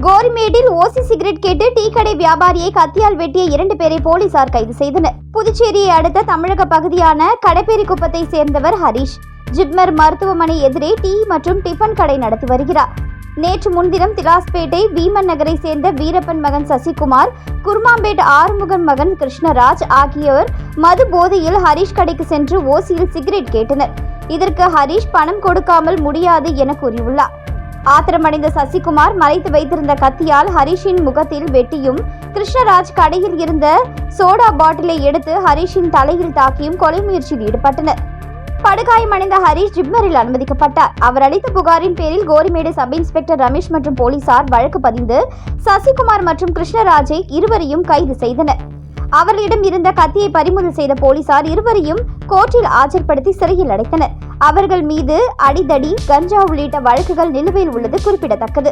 கோரிமேடில் ஓசி cigarette கேட்டு tea கடை வியாபாரியை கத்தியால் வெட்டிய 2 பேரை போலீசார் கைது செய்தனர். புதுச்சேரியை அடுத்த தமிழக பகுதியான கடப்பேரிக்குப்பத்தை சேர்ந்தவர் ஹரிஷ். ஜிப்மர் மருத்துவமனை எதிரே டீ மற்றும் டிஃபன் கடை நடத்தி வருகிறார். நேற்று முன்தினம் திலாஸ்பேட்டை வீமன் நகரை சேர்ந்த வீரப்பன் மகன் சசிகுமார், குருமாம்பேட் ஆறுமுகன் மகன் கிருஷ்ணராஜ் ஆகியோர் மது போதையில் ஹரிஷ் கடைக்கு சென்று ஓசியில் சிகரெட் கேட்டனர். இதற்கு ஹரிஷ் பணம் கொடுக்காமல் முடியாது என கூறியுள்ளார். ஆத்திரமடைந்த சசிகுமார் மறைத்து வைத்திருந்த கத்தியால் ஹரிஷின் முகத்தில் வெட்டியும், கிருஷ்ணராஜ் கடையில் இருந்த சோடா பாட்டிலை எடுத்து ஹரிஷின் தலையில் தாக்கியும் கொலை முயற்சியில் ஈடுபட்டனர். படுகாயமடைந்த ஹரிஷ் ஜிப்மரில் அனுமதிக்கப்பட்டார். அவர் அளித்த புகாரின் பேரில் கோரிமேடு சப் இன்ஸ்பெக்டர் ரமேஷ் மற்றும் போலீசார் வழக்கு பதிந்து சசிகுமார் மற்றும் கிருஷ்ணராஜை இருவரையும் கைது செய்தனர். அவர்களிடம் இருந்த கத்தியை பறிமுதல் செய்த போலீசார் இருவரையும் கோர்ட்டில் ஆஜர்படுத்தி சிறையில் அடைத்தனர். அவர்கள் மீது அடிதடி, கஞ்சா உள்ளிட்ட வழக்குகள் நிலுவையில் உள்ளது குறிப்பிடத்தக்கது.